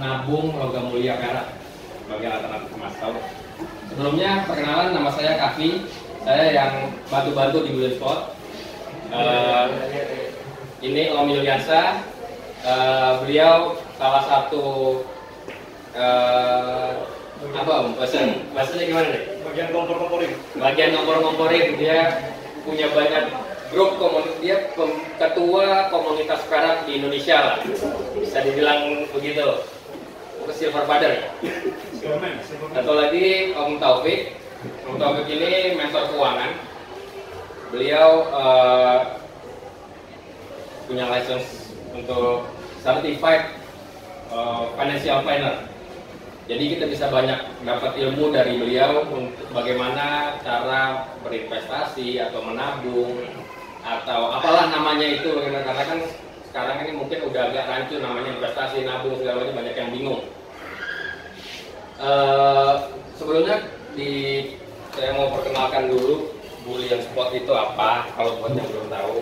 menabung logam mulia perak sebagai alternatif emas. Tahu? Sebelumnya perkenalan, nama saya Kavi. Saya yang bantu-bantu di Bullion Spot. Ini Om Yuliansa. Beliau salah satu apa Om? Bahasanya gimana nih? Bagian kompor-komporin. Bagian kompor-komporin. Dia punya banyak grup komunitas. Dia ketua komunitas perak di Indonesia lah. Bisa dibilang begitu. Silver Father. Satu lagi Om Taufik. Om Taufik ini mentor keuangan. Beliau punya license untuk certified financial planner. Jadi kita bisa banyak dapat ilmu dari beliau untuk bagaimana cara berinvestasi atau menabung atau apalah namanya itu. Karena kan sekarang ini mungkin udah agak rancu namanya investasi, nabung, segala macam, banyak yang bingung. Sebelumnya saya mau perkenalkan dulu Bullion Spot itu apa, kalau buat yang belum tahu.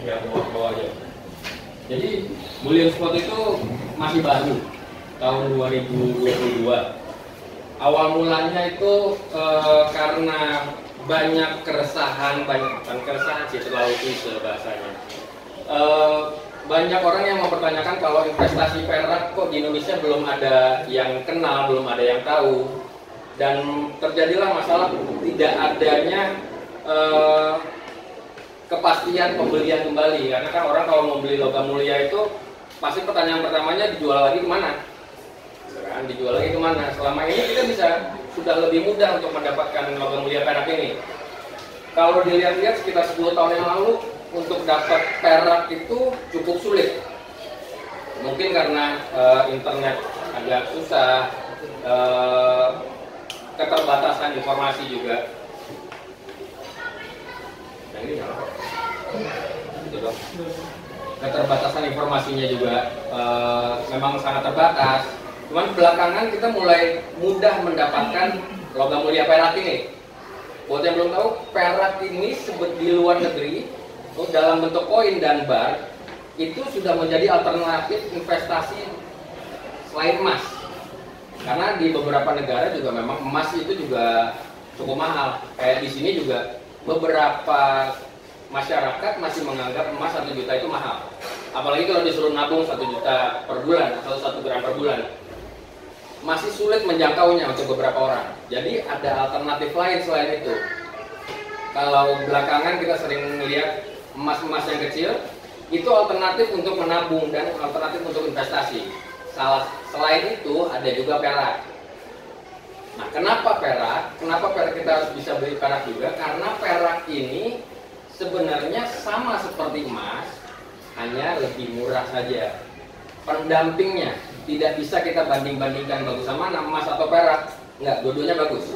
Ya, bawa aja. Jadi Bullion Spot itu masih baru, tahun 2022. Awal mulanya itu karena banyak keresahan, bukan keresahan sih, terlalu klise bahasanya. Banyak orang yang mempertanyakan kalau investasi perak kok di Indonesia belum ada yang kenal, belum ada yang tahu, dan terjadilah masalah tidak adanya kepastian pembelian kembali. Karena kan orang kalau mau beli logam mulia itu pasti pertanyaan pertamanya dijual lagi kemana? Kan dijual lagi kemana? Selama ini kita sudah lebih mudah untuk mendapatkan logam mulia perak ini. Kalau dilihat-lihat sekitar 10 tahun yang lalu untuk dapat perak itu cukup sulit. Mungkin karena internet agak susah, keterbatasan informasi juga. Nah, ini gitu dong. Keterbatasan informasinya juga memang sangat terbatas. Cuman belakangan kita mulai mudah mendapatkan logam mulia perak ini. Buat yang belum tahu, perak ini di luar negeri dalam bentuk koin dan bar itu sudah menjadi alternatif investasi selain emas. Karena di beberapa negara juga memang emas itu juga cukup mahal. Kayak di sini juga beberapa masyarakat masih menganggap emas 1 juta itu mahal. Apalagi kalau disuruh nabung 1 juta per bulan atau 1 gram per bulan. Masih sulit menjangkaunya untuk beberapa orang. Jadi ada alternatif lain selain itu. Kalau belakangan kita sering melihat emas-emas yang kecil, itu alternatif untuk menabung dan alternatif untuk investasi. Selain itu ada juga perak. Nah, kenapa perak? Kenapa perak kita harus bisa beli perak juga? Karena perak ini sebenarnya sama seperti emas, hanya lebih murah saja. Pendampingnya tidak bisa kita banding-bandingkan bagus sama emas atau perak. Enggak, dua-duanya bagus.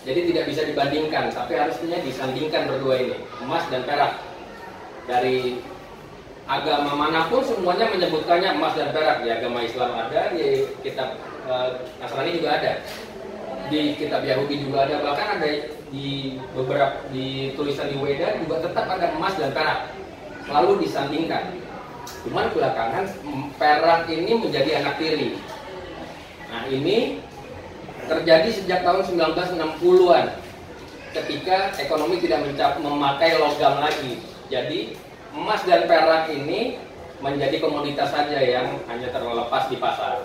Jadi tidak bisa dibandingkan, tapi harusnya disandingkan berdua ini, emas dan perak. Dari agama manapun semuanya menyebutkannya emas dan perak. Di agama Islam ada, di kitab Nasrani juga ada, di kitab Yahudi juga ada, bahkan ada di beberapa di tulisan di Weda juga tetap ada emas dan perak, selalu disandingkan. Cuman belakangan perak ini menjadi anak tiri. Nah, ini terjadi sejak tahun 1960-an ketika ekonomi tidak memakai logam lagi. Jadi emas dan perak ini menjadi komoditas saja yang hanya terlepas di pasar.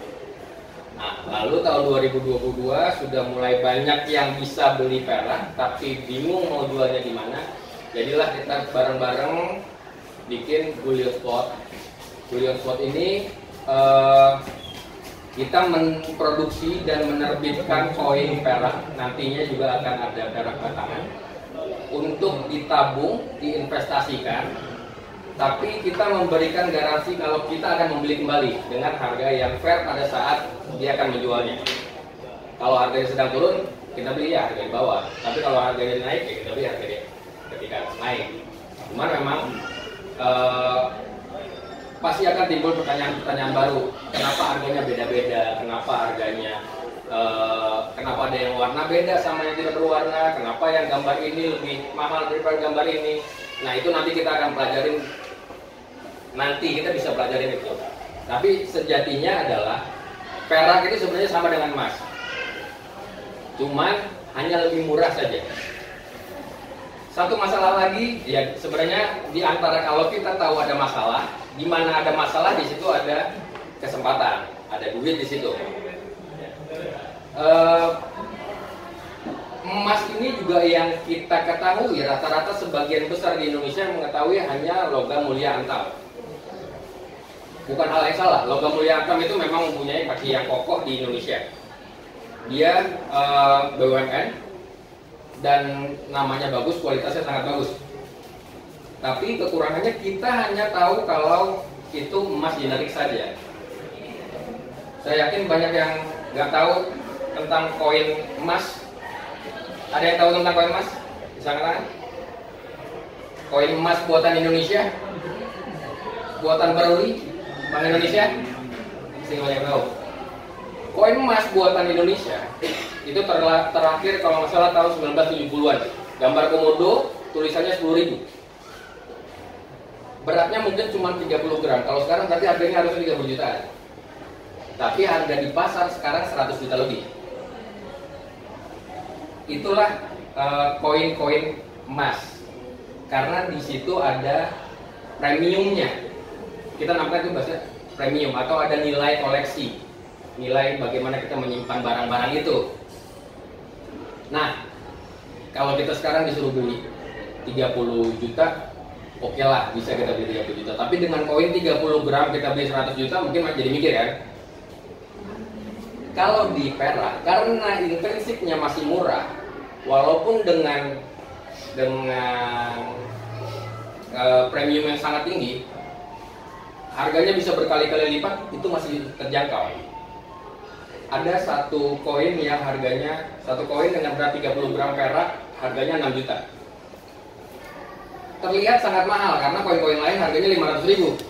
Nah, lalu tahun 2022 sudah mulai banyak yang bisa beli perak tapi bingung mau jualnya di mana. Jadilah kita bareng-bareng bikin Bullion Spot. Bullion Spot ini kita memproduksi dan menerbitkan koin perak. Nantinya juga akan ada perak batangan untuk ditabung, diinvestasikan. Tapi kita memberikan garansi kalau kita akan membeli kembali dengan harga yang fair pada saat dia akan menjualnya. Kalau harganya sedang turun, kita beli ya harga di bawah. Tapi kalau harganya naik, ya kita beli harganya ketika naik. Cuman memang pasti akan timbul pertanyaan-pertanyaan baru. Kenapa harganya beda-beda? Kenapa harganya kenapa ada yang warna beda sama yang tidak berwarna, kenapa yang gambar ini lebih mahal daripada gambar ini. Nah itu nanti kita akan pelajarin, nanti kita bisa pelajarin itu. Tapi sejatinya adalah perak itu sebenarnya sama dengan emas, cuman hanya lebih murah saja. Satu masalah lagi, ya sebenarnya di antara kalau kita tahu ada masalah, di mana ada masalah di situ ada kesempatan, ada duit di situ. Emas ini juga yang kita ketahui rata-rata sebagian besar di Indonesia mengetahui hanya logam mulia antam. Bukan hal yang salah, logam mulia antam itu memang mempunyai kaki yang kokoh di Indonesia. Dia BUMN dan namanya bagus, kualitasnya sangat bagus. Tapi kekurangannya kita hanya tahu kalau itu emas generik saja. Saya yakin banyak yang nggak tahu tentang koin emas. Ada yang tahu tentang koin emas? Bisa ngatakan? Koin emas buatan Indonesia, buatan Baruli, Bank Indonesia. Mesti banyak tahu. Koin emas buatan Indonesia itu terakhir kalau nggak salah tahun 1970-an. Gambar komodo, tulisannya 10.000. Beratnya mungkin cuma 30 gram. Kalau sekarang berarti harganya harus 30 jutaan. Tapi harga di pasar sekarang 100 juta lebih. Itulah koin-koin emas. Karena di situ ada premiumnya. Kita namanya itu bahasa premium atau ada nilai koleksi. Nilai bagaimana kita menyimpan barang-barang itu. Nah, kalau kita sekarang disuruh beli 30 juta, oke lah, bisa kita beli 30 juta. Tapi dengan koin 30 gram kita beli 100 juta, mungkin jadi mikir kan? Kalau di perak, karena intrinsiknya masih murah, walaupun dengan premium yang sangat tinggi, harganya bisa berkali-kali lipat, itu masih terjangkau. Ada satu koin yang harganya, satu koin dengan berat 30 gram perak, harganya 6 juta. Terlihat sangat mahal karena koin-koin lain harganya 500.000.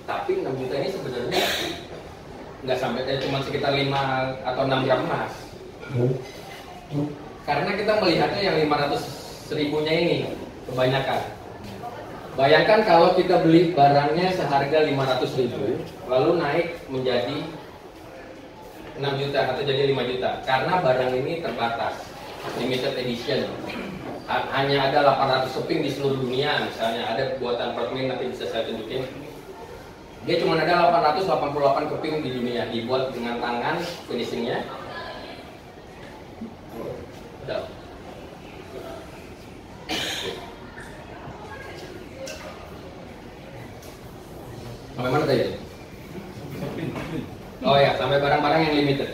Tapi 6 juta ini sebenarnya nggak sampai, cuma sekitar 5 atau 6 gram emas. Karena kita melihatnya yang 500.000-nya ini kebanyakan. Bayangkan kalau kita beli barangnya seharga 500.000, lalu naik menjadi 6 juta atau jadi 5 juta. Karena barang ini terbatas, limited edition. Hanya ada 800 keping di seluruh dunia. Misalnya ada buatan Pertmin, nanti bisa saya tunjukin. Dia cuma ada 888 keping di dunia, dibuat dengan tangan, finishingnya. Udah. Sampai mana tadi? Oh ya, sampai barang-barang yang limited.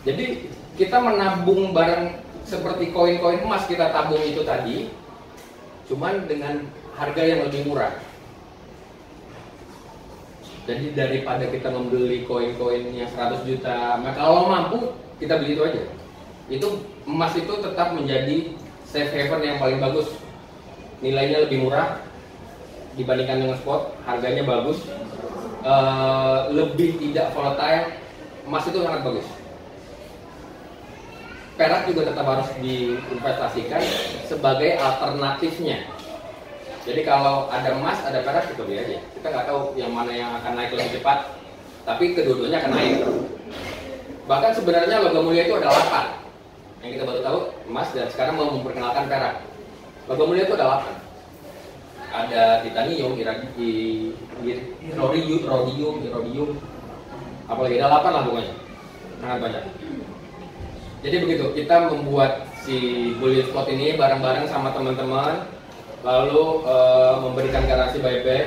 Jadi kita menabung barang seperti koin-koin emas, kita tabung itu tadi, cuman dengan harga yang lebih murah. Jadi daripada kita membeli koin-koin yang 100 juta, maka kalau mampu kita beli itu aja. Itu emas itu tetap menjadi safe haven yang paling bagus. Nilainya lebih murah dibandingkan dengan spot, harganya bagus. Lebih tidak volatile, emas itu sangat bagus. Perak juga tetap harus diinvestasikan sebagai alternatifnya. Jadi kalau ada emas, ada perak, kita beli aja. Kita nggak tahu yang mana yang akan naik lebih cepat, tapi kedua-duanya akan naik. Bahkan sebenarnya logam mulia itu ada 8. Yang kita baru tahu emas, dan sekarang mau memperkenalkan perak. Logam mulia itu ada 8. Ada titanium, rhodium, apalagi ada 8 lah pokoknya, sangat banyak. Jadi begitu, kita membuat si bullion spot ini bareng-bareng sama teman-teman, lalu memberikan garansi buyback.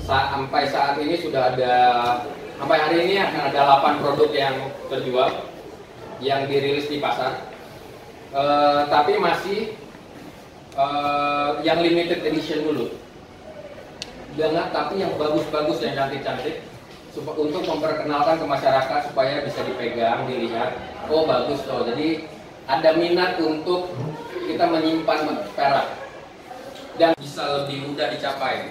Sampai saat ini sudah ada, sampai hari ini akan ada 8 produk yang terjual, yang dirilis di pasar. Tapi masih yang limited edition dulu. Jangan, tapi yang bagus-bagus, yang cantik-cantik, untuk memperkenalkan ke masyarakat supaya bisa dipegang, dilihat, oh bagus loh. Jadi ada minat untuk kita menyimpan perak dan bisa lebih mudah dicapai.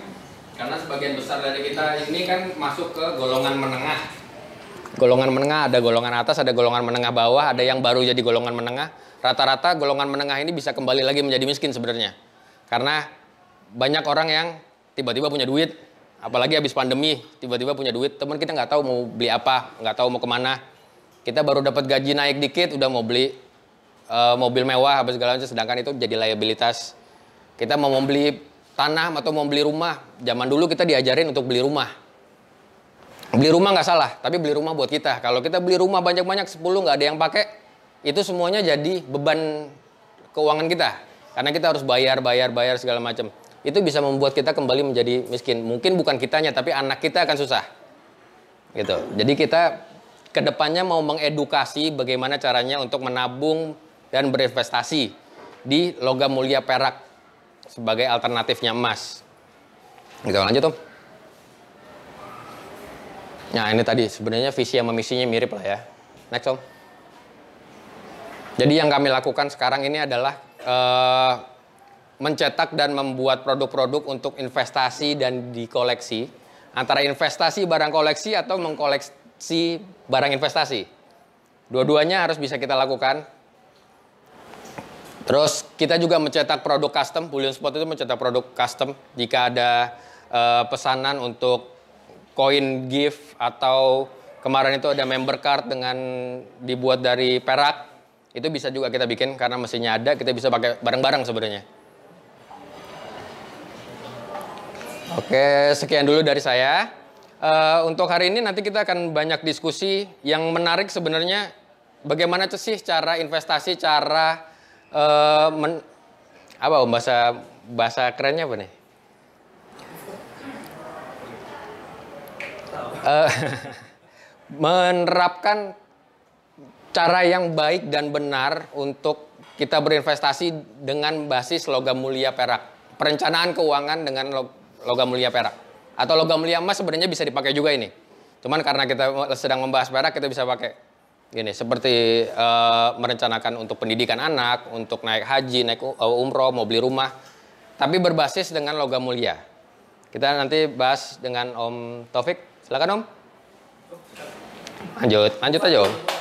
Karena sebagian besar dari kita ini kan masuk ke golongan menengah. golongan menengah, ada golongan atas, ada golongan menengah bawah, ada yang baru jadi golongan menengah. Rata-rata golongan menengah ini bisa kembali lagi menjadi miskin sebenarnya. Karena banyak orang yang tiba-tiba punya duit, apalagi habis pandemi, tiba-tiba punya duit, teman kita nggak tahu mau beli apa, nggak tahu mau kemana. Kita baru dapat gaji naik dikit, udah mau beli mobil mewah, apa segala macam, sedangkan itu jadi liabilitas. Kita mau beli tanah atau mau beli rumah, zaman dulu kita diajarin untuk beli rumah. Beli rumah nggak salah, tapi beli rumah buat kita. Kalau kita beli rumah banyak-banyak, 10 nggak ada yang pakai, itu semuanya jadi beban keuangan kita. Karena kita harus bayar segala macam. Itu bisa membuat kita kembali menjadi miskin. Mungkin bukan kitanya, tapi anak kita akan susah. Gitu. Jadi kita kedepannya mau mengedukasi bagaimana caranya untuk menabung dan berinvestasi di logam mulia perak sebagai alternatifnya emas. Gitu, lanjut Om. Nah ini tadi sebenarnya visi sama misinya mirip lah ya. Next Om. Jadi yang kami lakukan sekarang ini adalah mencetak dan membuat produk-produk untuk investasi dan dikoleksi. Antara investasi barang koleksi atau mengkoleksi barang investasi. Dua-duanya harus bisa kita lakukan. Terus kita juga mencetak produk custom. Bullion Spot itu mencetak produk custom. Jika ada pesanan untuk koin gift atau kemarin itu ada member card dengan dibuat dari perak, itu bisa juga kita bikin karena mesinnya ada, kita bisa pakai bareng-bareng sebenarnya. Oke, sekian dulu dari saya. Untuk hari ini nanti kita akan banyak diskusi. Yang menarik sebenarnya bagaimana sih cara investasi, cara apa Om, bahasa kerennya apa nih? Menerapkan cara yang baik dan benar untuk kita berinvestasi dengan basis logam mulia perak. Perencanaan keuangan dengan logam mulia perak. Atau logam mulia emas sebenarnya bisa dipakai juga ini. Cuman karena kita sedang membahas perak, kita bisa pakai gini, seperti merencanakan untuk pendidikan anak, untuk naik haji, naik umroh, mau beli rumah. Tapi berbasis dengan logam mulia. Kita nanti bahas dengan Om Taufik. Silakan Om. Lanjut aja Om.